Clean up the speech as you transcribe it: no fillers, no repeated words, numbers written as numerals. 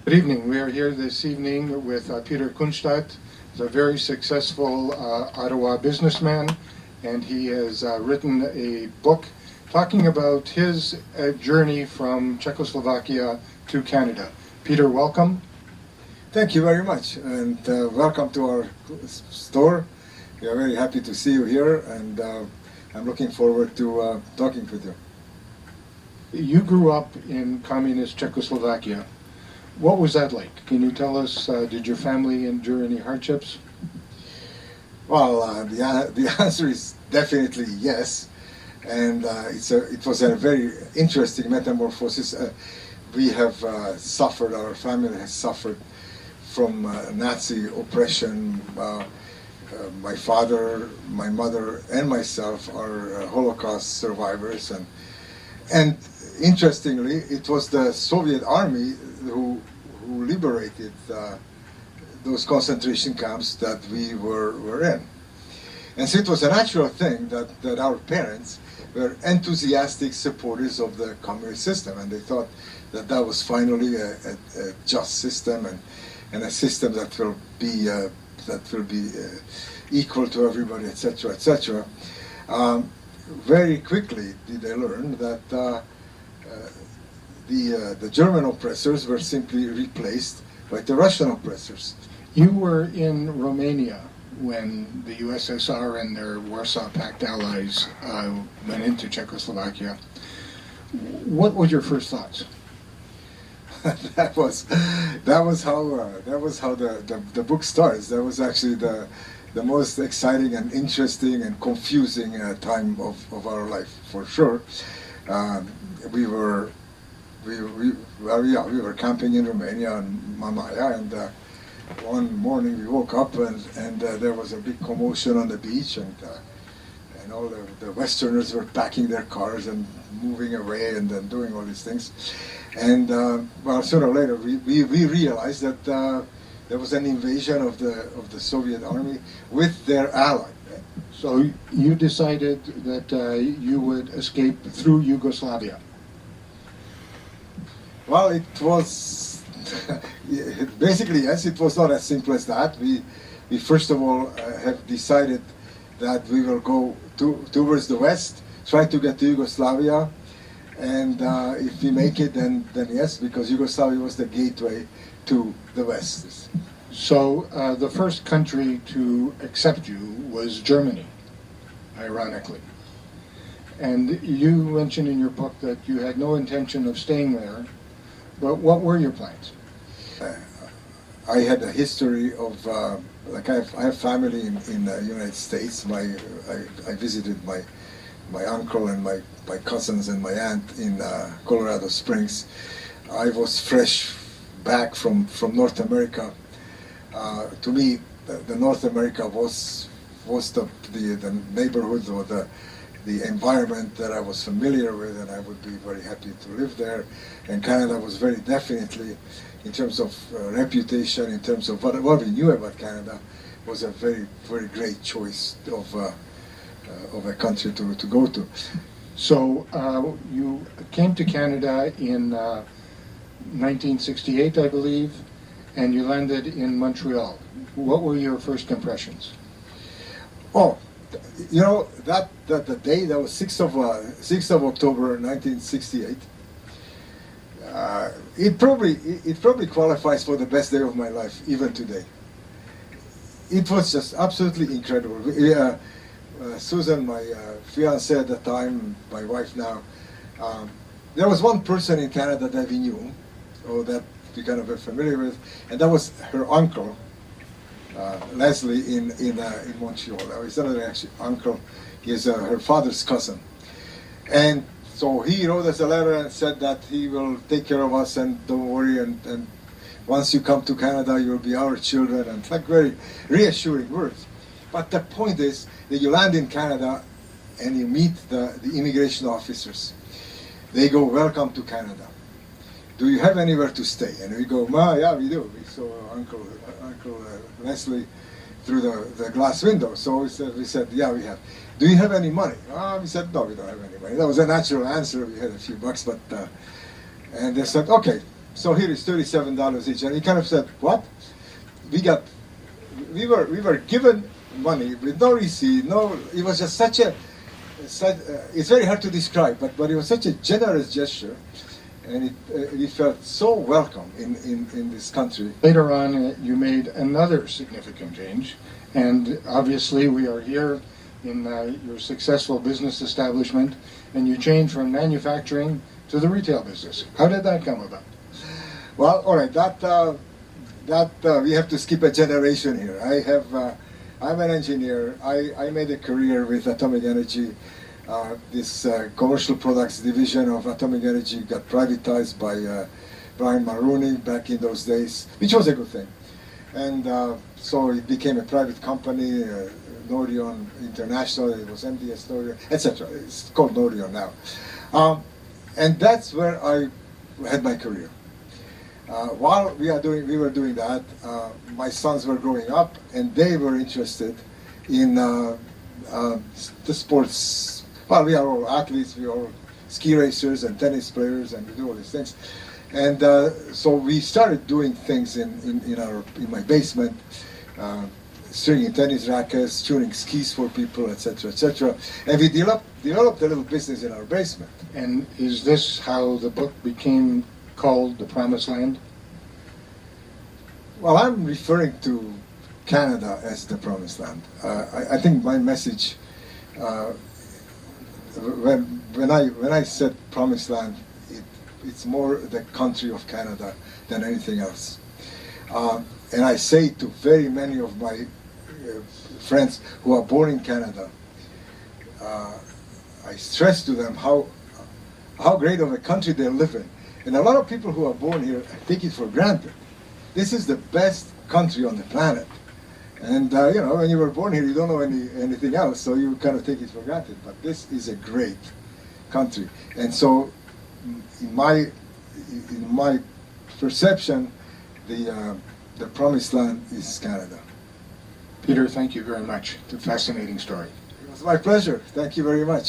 Good evening. We are here this evening with Peter Kunstadt. He's a very successful Ottawa businessman, and he has written a book talking about his journey from Czechoslovakia to Canada. Peter, welcome. Thank you very much, and welcome to our store. We are very happy to see you here, and I'm looking forward to talking with you. You grew up in communist Czechoslovakia. What was that like? Can you tell us, did your family endure any hardships? Well, the answer is definitely yes, and it was a very interesting metamorphosis. We have suffered, our family has suffered from Nazi oppression. My father, my mother, and myself are Holocaust survivors, and interestingly, it was the Soviet army who liberated those concentration camps that we were in. And so it was a natural thing that our parents were enthusiastic supporters of the communist system, and they thought that that was finally a just system and a system that will be equal to everybody, etc., etc. Very quickly did they learn that the German oppressors were simply replaced by the Russian oppressors. You were in Romania when the USSR and their Warsaw Pact allies went into Czechoslovakia. What were your first thoughts? that was how the book starts. That was actually the most exciting and interesting and confusing time of our life, for sure. We were camping in Romania in Mamaia, and one morning we woke up and there was a big commotion on the beach, and all the Westerners were packing their cars and moving away and then doing all these things. And well, sooner or later we realized that there was an invasion of the Soviet army with their ally. So you decided that you would escape through Yugoslavia. Well, it was basically, yes, it was not as simple as that. We first of all have decided that we will go towards the west, try to get to Yugoslavia, and if we make it, then yes, because Yugoslavia was the gateway to the west. So the first country to accept you was Germany, ironically. And you mentioned in your book that you had no intention of staying there. But what were your plans? I had a history of, like I have family in the United States. I visited my uncle and my cousins and my aunt in Colorado Springs. I was fresh back from North America. To me, the North America was the neighborhood or the environment that I was familiar with, and I would be very happy to live there. And Canada was very definitely, in terms of reputation, in terms of what we knew about Canada, was a very, very great choice of a country to go to. So you came to Canada in 1968, I believe, and you landed in Montreal. What were your first impressions? Oh, you know, that the day, that was 6th of October 1968, it probably qualifies for the best day of my life, even today. It was just absolutely incredible. Susan, my fiancée at the time, my wife now, there was one person in Canada that we knew, or that we kind of were familiar with, and that was her uncle, Leslie in Montreal. He's not actually uncle, he's her father's cousin. And so he wrote us a letter and said that he will take care of us and don't worry, and once you come to Canada you'll be our children, and like very reassuring words. But the point is that you land in Canada and you meet the immigration officers. They go, "Welcome to Canada. Do you have anywhere to stay?" And we go, "Yeah, we do." We saw Uncle Leslie through the glass window. So we said, "Yeah, we have." "Do you have any money?" We said, "No, we don't have any money." That was a natural answer. We had a few bucks, but and they said, "Okay, so here is $37 each. And he kind of said, what? We were given money with no receipt, it was just it's very hard to describe, but it was such a generous gesture, and we felt so welcome in this country. Later on, you made another significant change, and obviously we are here in your successful business establishment, and you changed from manufacturing to the retail business. How did that come about? Well, all right, we have to skip a generation here. I'm an engineer. I made a career with atomic energy. This commercial products division of atomic energy got privatized by Brian Mulroney back in those days, which was a good thing. And so it became a private company, Nordion International. It was MDS Nordion, etc. It's called Nordion now. And that's where I had my career. While we were doing that, my sons were growing up, and they were interested in the sports. Well, we are all athletes, we are all ski racers and tennis players, and we do all these things. And so we started doing things in my basement, stringing tennis rackets, tuning skis for people, etc., etc. And we developed a little business in our basement. And is this how the book became called The Promised Land? Well, I'm referring to Canada as the Promised Land. I think my message, when I said Promised Land, it's more the country of Canada than anything else. And I say to very many of my friends who are born in Canada, I stress to them how great of a country they live in. And a lot of people who are born here take it for granted. This is the best country on the planet. And when you were born here, you don't know anything else, so you kind of take it for granted. But this is a great country. And so in my perception, the Promised Land is Canada. Peter, thank you very much. It's a fascinating story. It was my pleasure. Thank you very much.